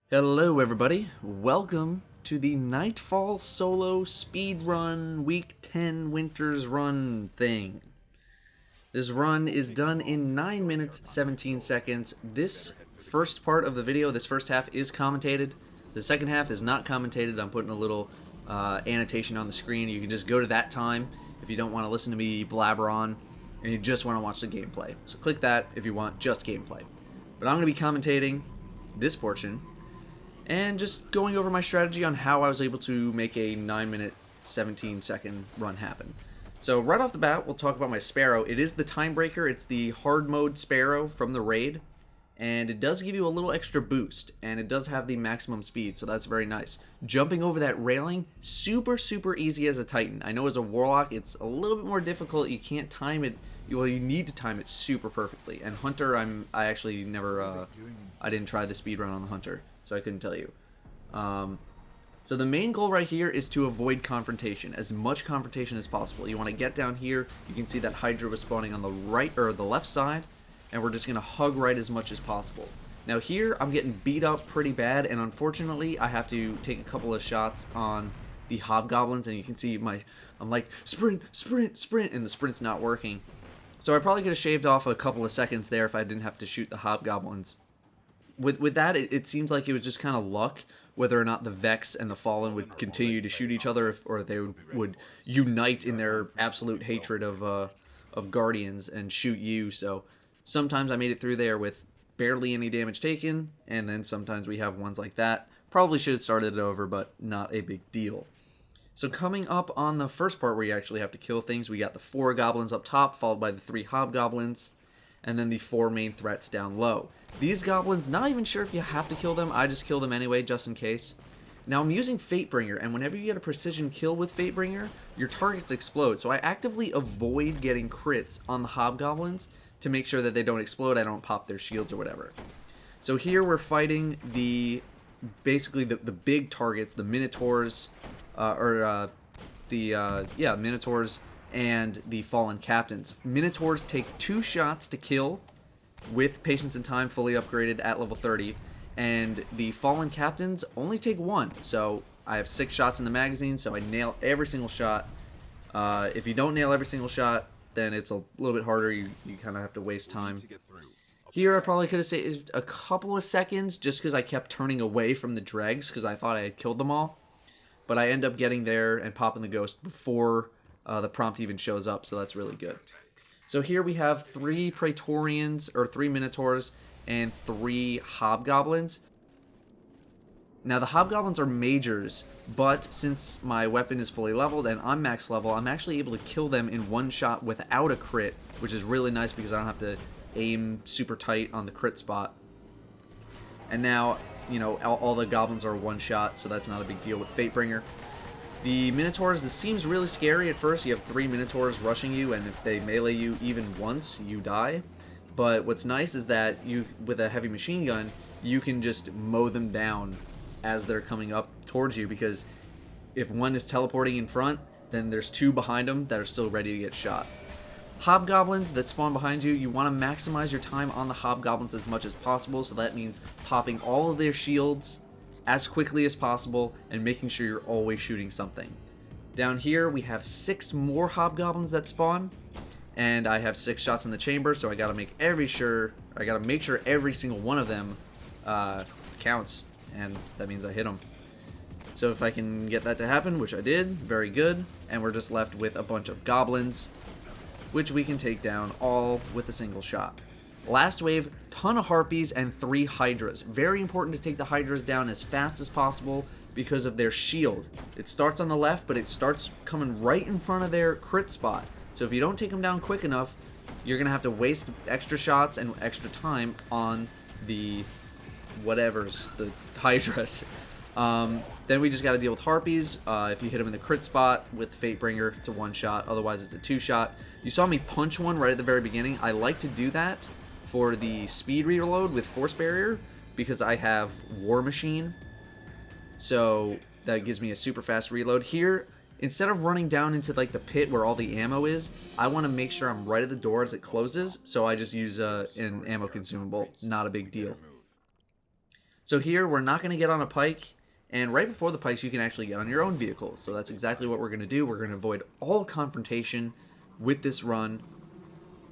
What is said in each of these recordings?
Hello everybody, welcome to the Nightfall solo speedrun week 10 winters run thing. This run is done in 9 minutes 17 seconds. This first part of the video, this first half is commentated. The second half is not commentated. I'm putting a little annotation on the screen. You can just go to that time if you don't want to listen to me blabber on and you just want to watch the gameplay. So click that if you want just gameplay. But I'm going to be commentating this portion and just going over my strategy on how I was able to make a 9 minute 17 second run happen. So right off the bat, we'll talk about my Sparrow. It is the Time Breaker. It's the hard mode Sparrow from the raid, and it does give you a little extra boost, and it does have the maximum speed, so that's very nice. Jumping over that railing, super easy as a Titan. I know as a Warlock it's a little bit more difficult. You can't time it. Well, you need to time it super perfectly. And Hunter, I actually never I didn't try the speed run on the Hunter, so I couldn't tell you. So the main goal right here is to avoid confrontation, as much confrontation as possible. You want to get down here. You can see that Hydra was spawning on the right or the left side, and we're just gonna hug right as much as possible. Now here I'm getting beat up pretty bad, and unfortunately I have to take a couple of shots on the hobgoblins, and you can see I'm like sprint, and the sprint's not working. So I probably could have shaved off a couple of seconds there if I didn't have to shoot the hobgoblins. With that, it seems like it was just kind of luck whether or not the Vex and the Fallen would continue to shoot each other, or they would unite in their absolute hatred of Guardians and shoot you. So sometimes I made it through there with barely any damage taken, and then sometimes we have ones like that. Probably should have started it over, but not a big deal. So coming up on the first part where you actually have to kill things, we got the 4 goblins up top, followed by the 3 hobgoblins, and then the 4 main threats down low. These goblins, not even sure if you have to kill them. I just kill them anyway, just in case. Now I'm using Fatebringer, and whenever you get a precision kill with Fatebringer, your targets explode. So I actively avoid getting crits on the hobgoblins to make sure that they don't explode. I don't pop their shields or whatever. So here we're fighting basically the big targets, the Minotaurs, Minotaurs and the Fallen Captains. Minotaurs take 2 shots to kill with Patience and Time fully upgraded at level 30, and the Fallen Captains only take 1. So I have 6 shots in the magazine, so I nail every single shot. If you don't nail every single shot, then it's a little bit harder. You kind of have to waste time. Here I probably could have saved a couple of seconds just because I kept turning away from the dregs because I thought I had killed them all. But I end up getting there and popping the ghost before the prompt even shows up, so that's really good. So here we have 3 Praetorians, or 3 Minotaurs, and 3 Hobgoblins. Now the Hobgoblins are majors, but since my weapon is fully leveled and I'm max level, I'm actually able to kill them in one shot without a crit, which is really nice because I don't have to aim super tight on the crit spot. And now, you know, all the goblins are one shot, so that's not a big deal with Fatebringer. The Minotaurs, this seems really scary at first. You have 3 Minotaurs rushing you, and if they melee you even once, you die. But what's nice is that with a heavy machine gun, you can just mow them down as they're coming up towards you, because if one is teleporting in front, then there's 2 behind them that are still ready to get shot. Hobgoblins that spawn behind you, you want to maximize your time on the Hobgoblins as much as possible, so that means popping all of their shields as quickly as possible and making sure you're always shooting something. Down here we have 6 more Hobgoblins that spawn, and I have 6 shots in the chamber, so I gotta make sure every single one of them counts, and that means I hit them. So if I can get that to happen, which I did, very good, and we're just left with a bunch of goblins, which we can take down all with a single shot. Last wave, ton of Harpies and 3 Hydras. Very important to take the Hydras down as fast as possible because of their shield. It starts on the left, but it starts coming right in front of their crit spot. So if you don't take them down quick enough, you're going to have to waste extra shots and extra time on the the Hydras. Then we just got to deal with Harpies. If you hit them in the crit spot with Fatebringer, it's a 1 shot. Otherwise, it's a 2 shot. You saw me punch one right at the very beginning. I like to do that for the speed reload with Force Barrier because I have War Machine. So that gives me a super fast reload. Here, instead of running down into like the pit where all the ammo is, I want to make sure I'm right at the door as it closes. So I just use an ammo consumable. Not a big deal. So here, we're not going to get on a pike, and right before the pikes, you can actually get on your own vehicle. So that's exactly what we're going to do. We're going to avoid all confrontation with this run,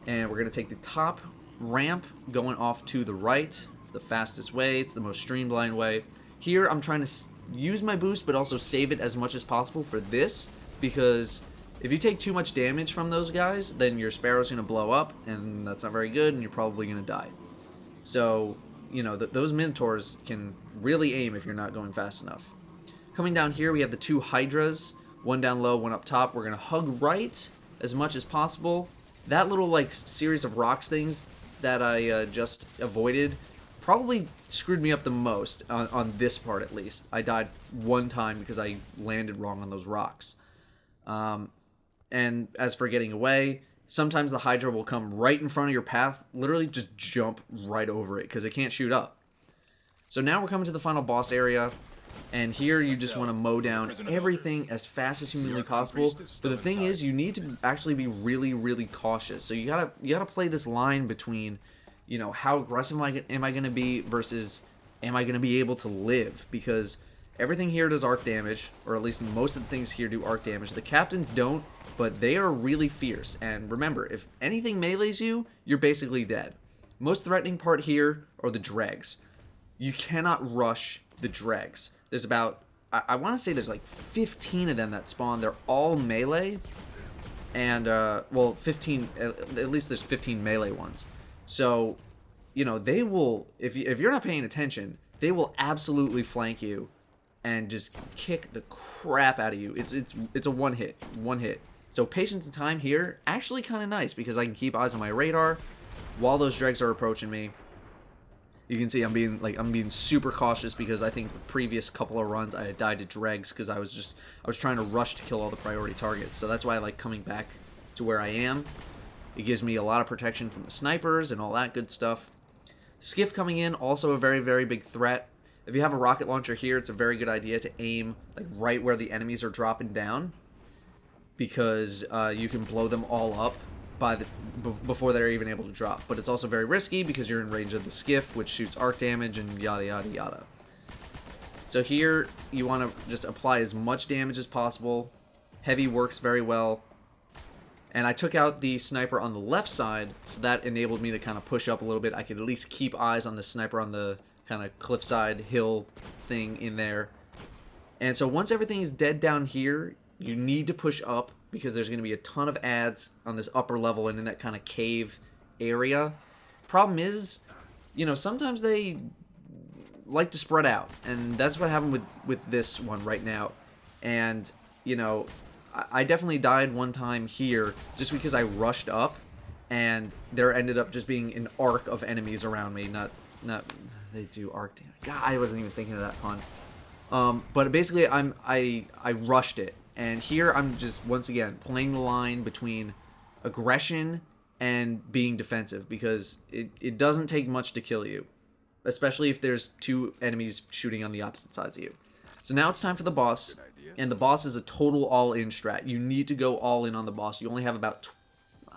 and we're going to take the top ramp going off to the right. It's the fastest way. It's the most streamlined way. Here, I'm trying to use my boost, but also save it as much as possible for this, because if you take too much damage from those guys, then your Sparrow's going to blow up, and that's not very good, and you're probably going to die. So, you know, those Minotaurs can really aim if you're not going fast enough. Coming down here, we have the 2 Hydras, one down low, one up top. We're going to hug right as much as possible. That little, like, series of rocks things that I just avoided probably screwed me up the most on this part, at least. I died one time because I landed wrong on those rocks. And as for getting away, sometimes the Hydra will come right in front of your path, literally just jump right over it because it can't shoot up. So now we're coming to the final boss area, and here you just want to mow down everything as fast as humanly possible. But the thing is, you need to actually be really, really cautious. So you gotta play this line between, you know, how aggressive am I going to be versus am I going to be able to live? Because everything here does arc damage, or at least most of the things here do arc damage. The captains don't, but they are really fierce. And remember, if anything melees you, you're basically dead. Most threatening part here are the dregs. You cannot rush the dregs. There's about, I want to say there's like 15 of them that spawn. They're all melee. And, well, 15, at least there's 15 melee ones. So, you know, they will, if you're not paying attention, they will absolutely flank you and just kick the crap out of you. It's a one hit. So patience and time here, actually kind of nice because I can keep eyes on my radar while those dregs are approaching me. You can see I'm being super cautious because I think the previous couple of runs I had died to dregs because I was trying to rush to kill all the priority targets. So that's why I like coming back to where I am. It gives me a lot of protection from the snipers and all that good stuff. Skiff coming in, also a very, very big threat. If you have a rocket launcher here, it's a very good idea to aim like right where the enemies are dropping down, because you can blow them all up before they're even able to drop. But it's also very risky because you're in range of the skiff, which shoots arc damage and yada yada yada. So here you want to just apply as much damage as possible. Heavy works very well. And I took out the sniper on the left side, so that enabled me to kind of push up a little bit. I could at least keep eyes on the sniper on the kind of cliffside hill thing in there. And so once everything is dead down here, you need to push up because there's going to be a ton of ads on this upper level and in that kind of cave area. Problem is, you know, sometimes they like to spread out, and that's what happened with this one right now. And, you know, I definitely died one time here just because I rushed up, and there ended up just being an arc of enemies around me. Not they do arc damage. God, I wasn't even thinking of that pun. But basically, I rushed it, and here I'm just once again playing the line between aggression and being defensive because it doesn't take much to kill you, especially if there's 2 enemies shooting on the opposite sides of you. So now it's time for the boss. And the boss is a total all-in strat. You need to go all in on the boss. You only have about,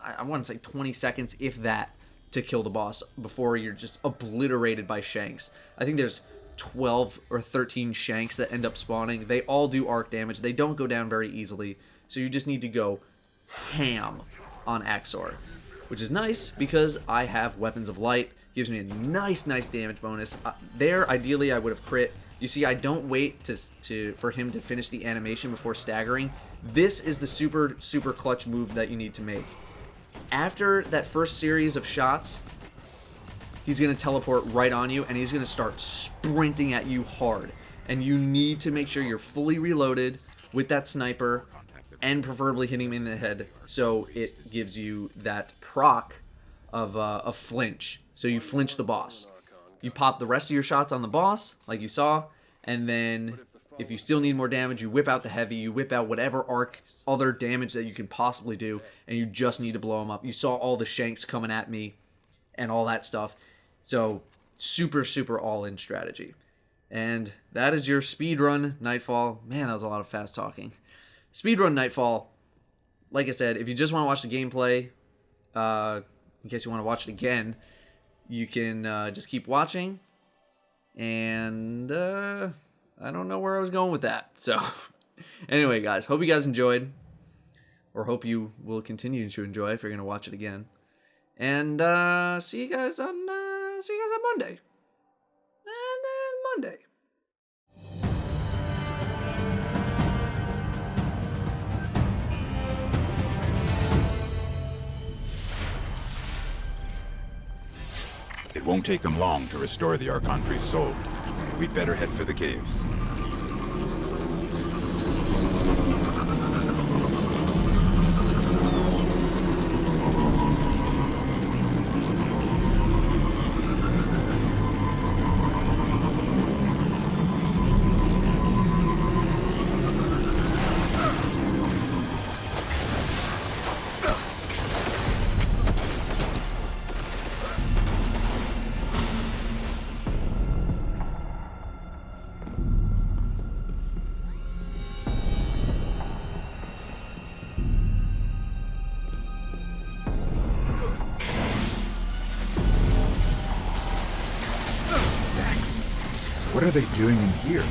I want to say 20 seconds, if that, to kill the boss before you're just obliterated by shanks. I think there's 12 or 13 shanks that end up spawning. They all do arc damage. They don't go down very easily. So you just need to go ham on Axor, which is nice because I have Weapons of Light. Gives me a nice damage bonus. There, ideally, I would have crit. You see, I don't wait for him to finish the animation before staggering. This is the super clutch move that you need to make. After that first series of shots, he's going to teleport right on you, and he's going to start sprinting at you hard. And you need to make sure you're fully reloaded with that sniper, and preferably hitting him in the head, so it gives you that proc of a flinch. So you flinch the boss. You pop the rest of your shots on the boss, like you saw, and then if you still need more damage, you whip out the heavy, you whip out whatever arc, other damage that you can possibly do, and you just need to blow them up. You saw all the shanks coming at me and all that stuff. So super all-in strategy. And that is your speedrun Nightfall. Man, that was a lot of fast talking. Speedrun Nightfall, like I said, if you just want to watch the gameplay, in case you want to watch it again, you can just keep watching. And I don't know where I was going with that. So anyway, guys, hope you guys enjoyed, or hope you will continue to enjoy if you're going to watch it again. And see you guys on Monday. And then Monday. It won't take them long to restore the Archon Priest's soul. We'd better head for the caves. What are they doing in here?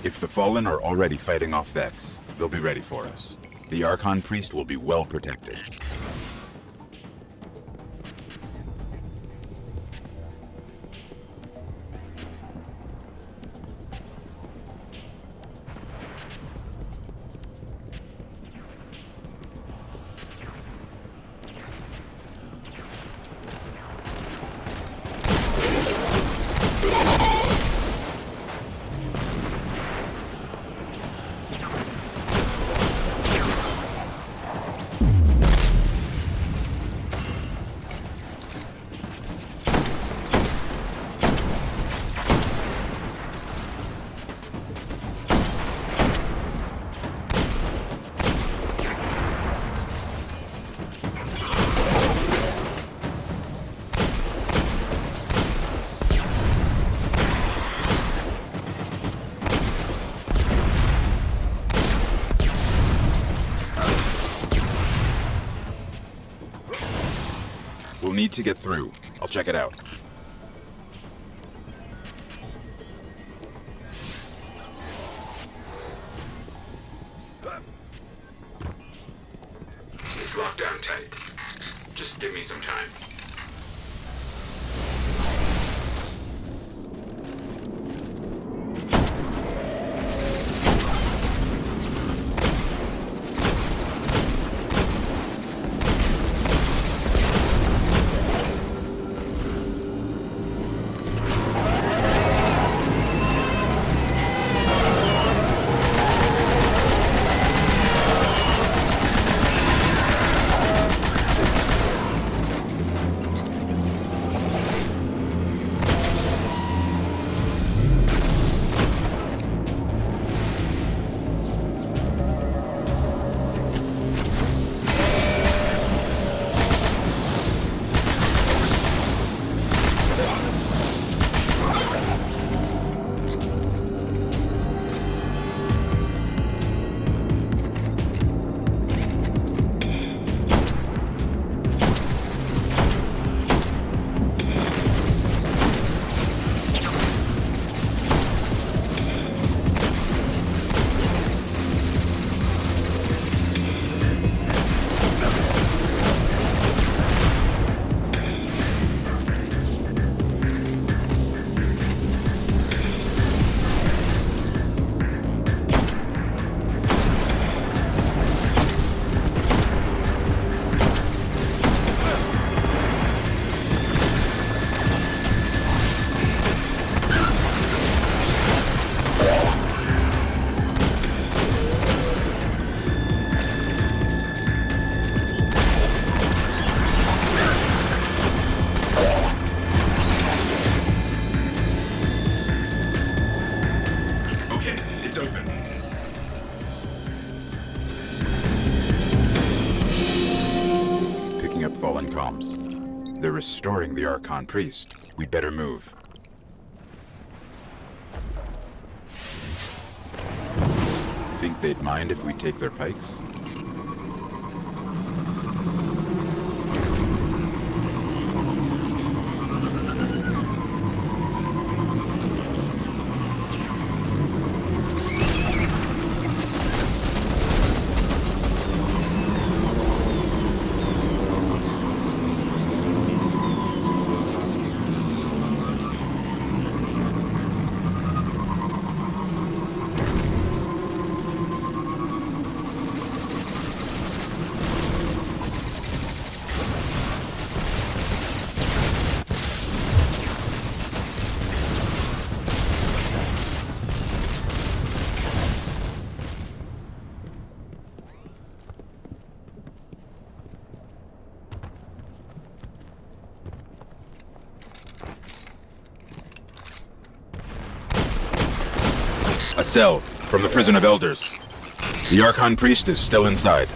If the Fallen are already fighting off Vex, they'll be ready for us. The Archon Priest will be well protected. We'll need to get through. I'll check it out. It's locked down tight. Just give me some time. They're restoring the Archon Priest. We'd better move. Think they'd mind if we take their pikes? A cell from the Prison of Elders. The Archon Priest is still inside.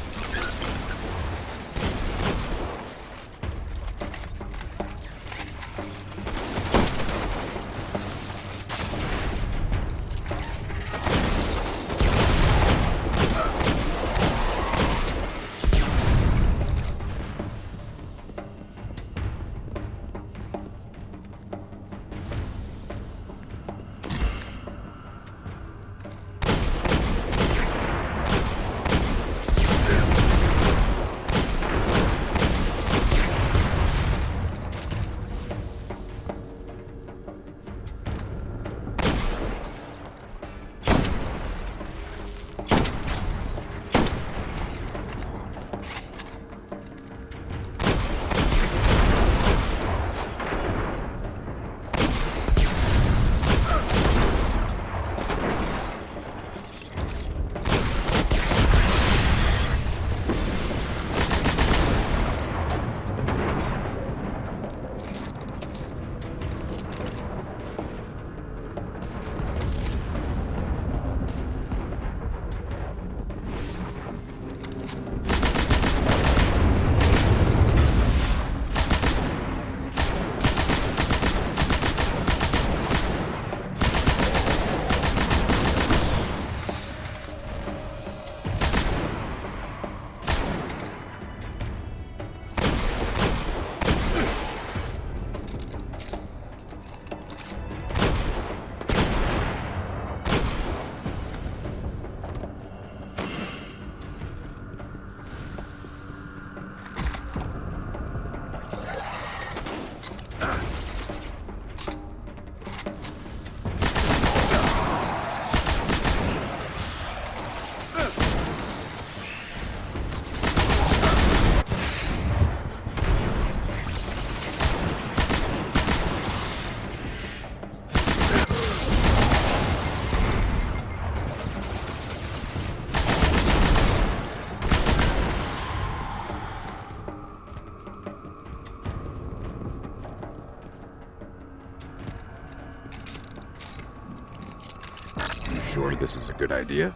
Sure this is a good idea?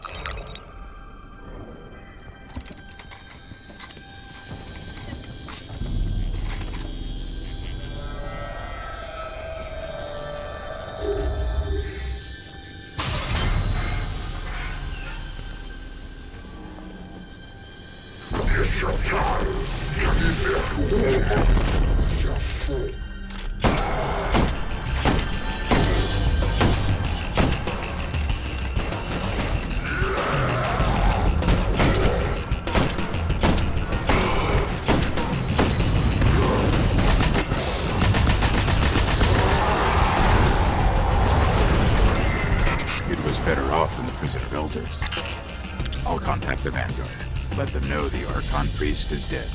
Better off in the Prison of Elders. I'll contact the Vanguard. Let them know the Archon Priest is dead.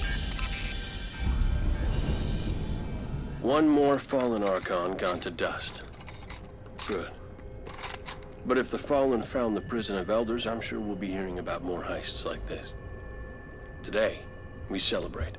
One more fallen Archon gone to dust. Good. But if the Fallen found the Prison of Elders, I'm sure we'll be hearing about more heists like this. Today, we celebrate.